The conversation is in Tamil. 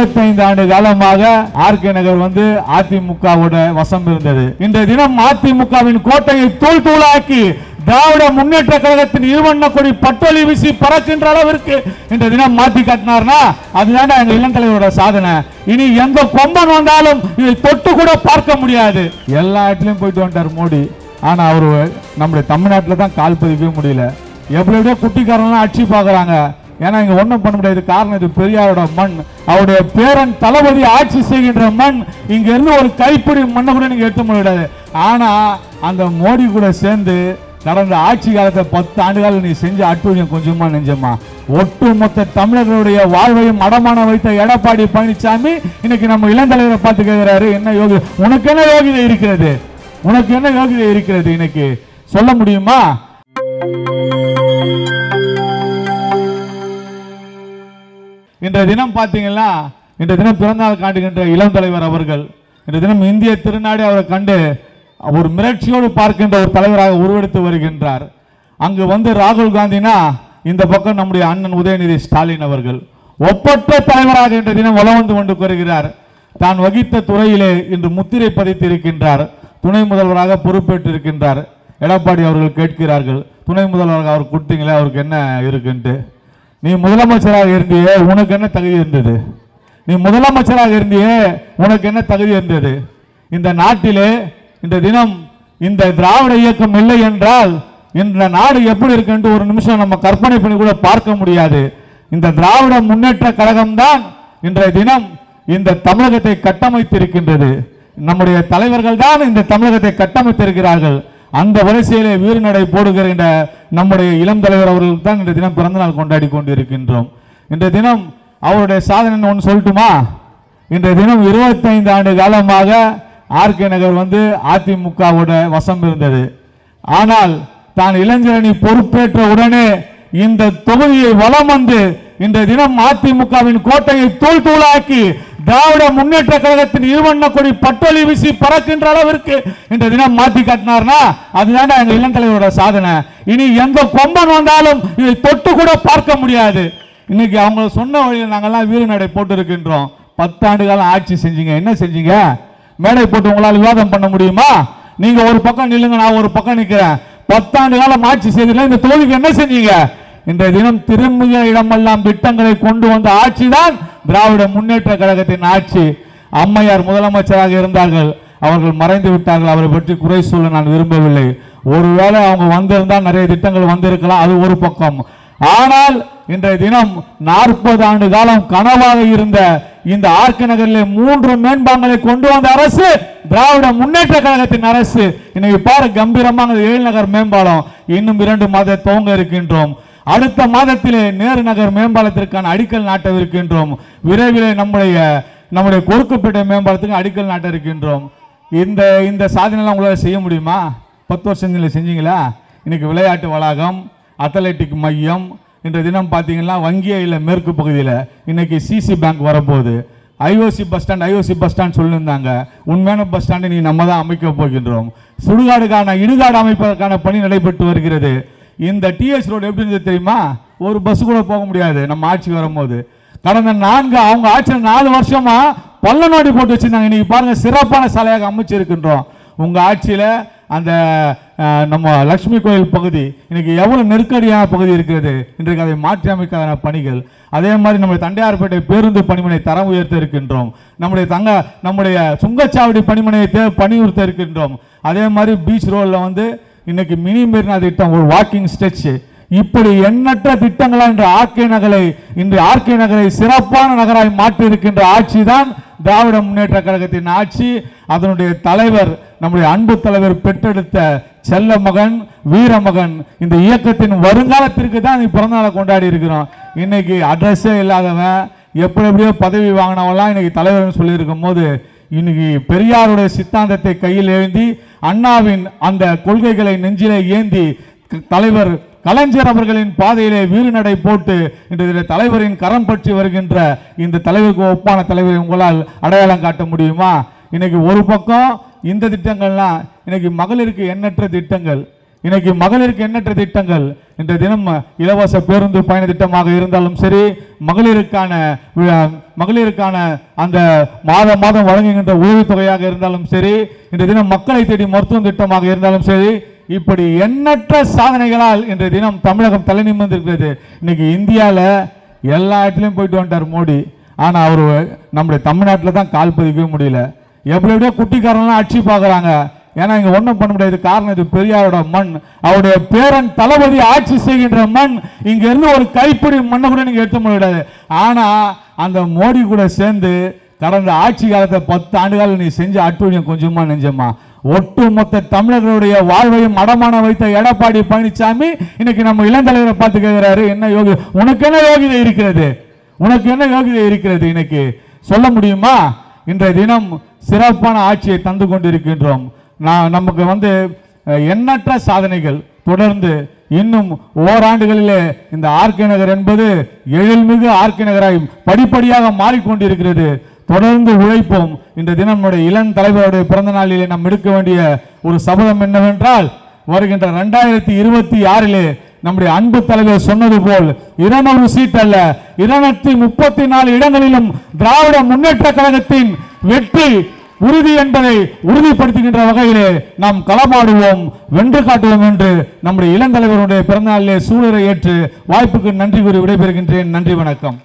25 ஆண்டு காலமாக ஆர்கே நகர் அதிமுகவோட வசம் இருந்தது. இன்றைய தினம் அதிமுகவின் கோட்டையை தூள் தூளாக்கி திராவிட முன்னேற்ற கழகத்தின் இருவண்ண கொடி பட்டொலி வீசி பறக்கின்ற அளவிற்கு இன்றைய தினம் மாற்றி காட்டினார்னா அதுதான் எங்க இளம் தலைவரோட சாதனை. இனி எந்த கொம்பன் வந்தாலும் இதை தொட்டு கூட பார்க்க முடியாது. எல்லா இடத்துலயும் போயிட்டு வந்துட்டார் மோடி. ஆனா அவரு நம்முடைய தமிழ்நாட்டில் தான் கால் பதிக்கவே முடியல. எப்படியோ குட்டிக்காரன்லாம் அடிச்சு பார்க்கறாங்க. ஏன்னா இங்க ஒன்றும் பண்ண முடியாது. காரணம் இது பெரியாரோட மண், அவருடைய பேரன் தளபதி ஆட்சி செய்கின்ற மண். இங்க இருந்து ஒரு கைப்பிடி மண்ணை கூட நீங்க எடுத்து முடியாது. ஆனா அந்த மோடி கூட சேர்ந்து கடந்த ஆட்சி காலத்தை 10 ஆண்டுகள் நீ செஞ்ச அட்டுழியம் கொஞ்சமா நெஞ்சமா ஒட்டுமொத்த தமிழர்களுடைய வாழ்வையும் அடமான வைத்த எடப்பாடி பழனிசாமி இன்னைக்கு நம்ம இளந்தலைவரை பார்த்து கேட்கிறாரு, என்ன யோகி உனக்கு என்ன யோகிதை இருக்கிறது, உனக்கு என்ன யோகிதை இருக்கிறது இன்னைக்கு சொல்ல முடியுமா? இன்றைய தினம் பார்த்தீங்கன்னா இன்றைய தினம் பிறந்தநாள் காட்டுகின்ற இளம் தலைவர் அவர்கள் இன்றைய தினம் இந்திய திருநாடு அவரை கண்டு ஒரு மிரட்சியோடு பார்க்கின்ற ஒரு தலைவராக உருவெடுத்து வருகின்றார். அங்கு ராகுல் காந்தினா இந்த பக்கம் நம்முடைய அண்ணன் உதயநிதி ஸ்டாலின் அவர்கள் ஒப்பற்ற தலைவராக இன்றைய தினம் வலம் வந்து கொண்டு வருகிறார். தான் வகித்த துறையிலே இன்று முத்திரை பதித்து இருக்கின்றார். துணை முதல்வராக பொறுப்பேற்று இருக்கின்றார். எடப்பாடி அவர்கள் கேட்கிறார்கள், துணை முதல்வராக அவர் கொடுத்தீங்களே அவருக்கு என்ன இருக்குன்ட்டு. நீ முதலமைச்சராக இருந்தியே உனக்கு என்ன தகுதி இருந்தது? நீ முதலமைச்சராக இருந்தியே உனக்கு என்ன தகுதி இருந்தது? இந்த நாட்டிலே இந்த தினம் இந்த திராவிட இயக்கம் இல்லை என்றால் இந்த நாடு எப்படி இருக்கு ஒரு நிமிஷம் நம்ம கற்பனை பண்ணி கூட பார்க்க முடியாது. இந்த திராவிட முன்னேற்ற கழகம் தான் இன்றைய தினம் இந்த தமிழகத்தை கட்டமைத்திருக்கின்றது. நம்முடைய தலைவர்கள் தான் இந்த தமிழகத்தை கட்டமைத்திருக்கிறார்கள். அந்த வரிசையிலே வீறுநடை போடுகிற நம்முடைய இளம் தலைவர் அவர்களுக்கு தான் இன்றைய தினம் பிறந்தநாள் கொண்டாடி கொண்டிருக்கின்றோம். இன்றைய தினம் அவருடைய சாதனை ஒன்று சொல்லட்டுமா? இன்றைய தினம் 25 ஆண்டு காலமாக ஆர்கே நகர் அதிமுகவோட வசம் இருந்தது. ஆனால் தான் இளைஞரணி பொறுப்பேற்ற உடனே இந்த தொகுதியை வலம் வந்து இன்றைய தினம் அதிமுகவின் கோட்டையை தூள் தூளாக்கி திராவிட முன்னேற்ற கழகத்தின் இருவண்ண கொடி பட்டொலி வீசி பறக்கின்ற அளவிற்கு இன்றைய தினம் மாற்றி காட்டினார்னா அதுதான் எங்க இளம் தலைவரோட சாதனை. இனி எந்த கொம்பன் வந்தாலும் இதை தொட்டு கூட பார்க்க முடியாது. இன்னைக்கு அவங்க சொன்ன வழியில் நாங்கெல்லாம் வீறுநடை போட்டு இருக்கின்றோம். 10 ஆண்டு காலம் ஆட்சி செஞ்சீங்க, என்ன செஞ்சீங்க? மேடை போட்டு உங்களால் விவாதம் பண்ண முடியுமா? நீங்க ஒரு பக்கம் நில்லுங்க, நான் ஒரு பக்கம் நிற்கிறேன். 10 ஆண்டு காலம் ஆட்சி செய்தீங்க, இந்த தொகுதிக்கு என்ன செஞ்சீங்க? இன்றைய தினம் திரும்பிய இடமெல்லாம் திட்டங்களை கொண்டு வந்த ஆட்சி தான் திராவிட முன்னேற்ற கழகத்தின் ஆட்சி. அம்மையார் முதலமைச்சராக இருந்தார்கள், அவர்கள் மறைந்து விட்டார்கள். அவரை பற்றி குறை சொல்ல நான் விரும்பவில்லை. ஒருவேளை அவங்க வந்திருந்தால் நிறைய திட்டங்கள் வந்திருக்கலாம், அது ஒரு பக்கம். ஆனால் இன்றைய தினம் 40 ஆண்டு காலம் கனவாக இருந்த இந்த ஆர்கே நகரிலே 3 மேம்பாலங்களை கொண்டு வந்த அரசு திராவிட முன்னேற்ற கழகத்தின் அரசு. இன்னைக்கு பாரு கம்பீரமாக 7 நகர் மேம்பாலம் இன்னும் 2 மாத துவங்க இருக்கின்றோம். அடுத்த மாதத்திலே நேரு நகர் மேம்பாலத்திற்கான அடிக்கல் நாட்டவிருக்கின்றோம். விரைவில் நம்முடைய கொருக்குப்பேட்டை மேம்பாலத்துக்கு அடிக்கல் நாட்ட இருக்கின்றோம். இந்த சாதனைலாம் உங்களால் செய்ய முடியுமா? 10 வருஷங்களில் செஞ்சீங்களா? இன்னைக்கு விளையாட்டு வளாகம், அத்லெட்டிக் மையம், இன்றைய தினம் பார்த்தீங்கன்னா வங்கியே இல்லை மேற்கு பகுதியில். இன்னைக்கு சிசி பேங்க் வரப்போகுது. ஐஓசி பஸ் ஸ்டாண்ட் சொல்லியிருந்தாங்க. உண்மையான பஸ் ஸ்டாண்டை நீ நம்ம தான் அமைக்க போகின்றோம். சுடுகாடுக்கான இடுகாடு அமைப்பதற்கான பணி நடைபெற்று வருகிறது. இந்த டிஎஸ் ரோடு எப்படி இருந்தது தெரியுமா? ஒரு பஸ் கூட போக முடியாது நம்ம ஆட்சிக்கு வரும்போது. கடந்த அவங்க ஆட்சியில் 4 வருஷமா பள்ள நோடி போட்டு வச்சிருந்தாங்க. இன்னைக்கு பாருங்க சிறப்பான சாலையாக அமைச்சிருக்கின்றோம். உங்க ஆட்சியில் அந்த நம்ம லட்சுமி கோயில் பகுதி இன்னைக்கு எவ்வளவு நெருக்கடியான பகுதி இருக்கிறது. இன்றைக்கு அதை மாற்றி அமைக்காத பணிகள். அதே மாதிரி நம்ம தண்டையார்பேட்டை பேருந்து பணிமனை தரம் உயர்த்த இருக்கின்றோம். நம்முடைய சுங்கச்சாவடி பணிமனையை பணி உயர்த்த இருக்கின்றோம். அதே மாதிரி பீச் ரோட்ல இன்னைக்கு மினி மெரினா திட்டம், ஒரு வாக்கிங் ஸ்ட்ரெச், இப்படி எண்ணற்ற திட்டங்களா இன்று ஆர்கே நகரை சிறப்பான நகராய் மாற்றி இருக்கின்ற ஆட்சி தான் திராவிட முன்னேற்ற கழகத்தின் ஆட்சி. அதனுடைய தலைவர் நம்முடைய அன்பு தலைவர் பெற்றெடுத்த செல்ல மகன், வீரமகன். இந்த இயக்கத்தின் வருங்காலத்திற்கு தான் பிறந்த நாளை கொண்டாடி இருக்கிறோம். இன்னைக்கு அட்ரஸே இல்லாதவன் எப்படியோ பதவி வாங்கினவெல்லாம் இன்னைக்கு தலைவர் சொல்லி இருக்கும் போது இன்னைக்கு பெரியாருடைய சித்தாந்தத்தை கையில் ஏந்தி அண்ணாவின் அந்த கொள்கைகளை நெஞ்சிலே ஏந்தி தலைவர் கலைஞர் அவர்களின் பாதையிலே வீறுநடை போட்டு இன்றைய தலைவரின் கரம் பற்றி வருகின்ற இந்த தலைவருக்கு ஒப்பான தலைவரை உங்களால் அடையாளம் காட்ட முடியுமா? இன்னைக்கு ஒரு பக்கம் இந்த திட்டங்கள்லாம் இன்னைக்கு மகளிருக்கு எண்ணற்ற திட்டங்கள். இன்னைக்கு எவ்வளவு நெருக்கடியான பகுதி இருக்கிறது. இன்றைக்கு அதை மாற்றி அமைக்காத பணிகள். அதே மாதிரி நம்முடைய தந்தையார்பேட்டை பேருந்து பணிமனை தரம் உயர்த்த இருக்கின்றோம். நம்முடைய சுங்கச்சாவடி பணிமனை தரம் உயர்த்த இருக்கின்றோம். அதே மாதிரி பீச் ரோட்ல நம்முடைய இன்னைக்கு மகளிருக்கு எண்ணற்ற திட்டங்கள். இன்றைய தினம் இலவச பேருந்து பயண திட்டமாக இருந்தாலும் சரி, மகளிருக்கான அந்த மாதம் வழங்குகின்ற உதவித்தொகையாக இருந்தாலும் சரி, இன்றைய தினம் மக்களை தேடி மருத்துவம் திட்டமாக இருந்தாலும் சரி, இப்படி எண்ணற்ற சாதனைகளால் இன்றைய தினம் தமிழகம் தலை நிமிர்ந்திருக்கிறது. இன்னைக்கு இந்தியாவில் எல்லா இடத்துலையும் போயிட்டு வந்துட்டார் மோடி. ஆனால் அவர் நம்முடைய தமிழ்நாட்டில் தான் கால் பதிக்கவே முடியல. எப்படியோ குட்டிக்காரன்லாம் ஆட்சி பார்க்குறாங்க. ஏன்னா இங்கே ஒன்றும் பண்ண முடியாது. காரணம் இது பெரியாரோட மண், அவருடைய பேரன் தளபதி ஆட்சி செய்கின்ற மண். இங்கேருந்து ஒரு கைப்பிடி மண்ணை கூட நீங்கள் எடுத்து முடியாது. ஆனால் அந்த மோடி கூட சேர்ந்து கடந்த ஆட்சி காலத்தை 10 ஆண்டுகள் நீ செஞ்ச அட்டுழியம் கொஞ்சமா நெஞ்சமா? ஒட்டுமொத்த தமிழர்களுடைய வாழ்வையும் அடமான வைத்த எடப்பாடி பழனிசாமி இன்னைக்கு நம்ம இளந்தலைவரை பார்த்து கேட்கிறாரு, என்ன யோகி உனக்கு என்ன யோகிதை இருக்கிறது? உனக்கு என்ன யோகிதை இருக்கிறது? இன்னைக்கு சொல்ல முடியுமா? இன்றைய தினம் சிறப்பான ஆட்சியை தந்து கொண்டிருக்கின்றோம். நமக்கு எண்ணற்ற சாதனைகள் தொடர்ந்து இன்னும் ஓராண்டுகளிலே இந்த ஆர்கே நகர் என்பது எழில்மிகு ஆர்கே நகராய் படிப்படியாக மாறிக்கொண்டிருக்கிறது. தொடர்ந்து உழைப்போம். இந்த தினம் நம்முடைய இளம் தலைவருடைய பிறந்த நாளிலே நாம் எடுக்க வேண்டிய ஒரு சபதம் என்னவென்றால், வருகின்ற 2026 நம்முடைய அன்பு தலைவர் சொன்னது போல் 200 சீட் அல்ல, 234 இடங்களிலும் திராவிட முன்னேற்ற கழகத்தின் வெற்றி உறுதி என்பதை உறுதிப்படுத்துகின்ற வகையிலே நாம் களமாடுவோம், வென்று காட்டுவோம் என்று நம்முடைய இளந்தலைவருடைய பிறந்தநாளிலே சூழலை ஏற்று வாய்ப்புக்கு நன்றி கூறி விடைபெறுகின்றேன். நன்றி, வணக்கம்.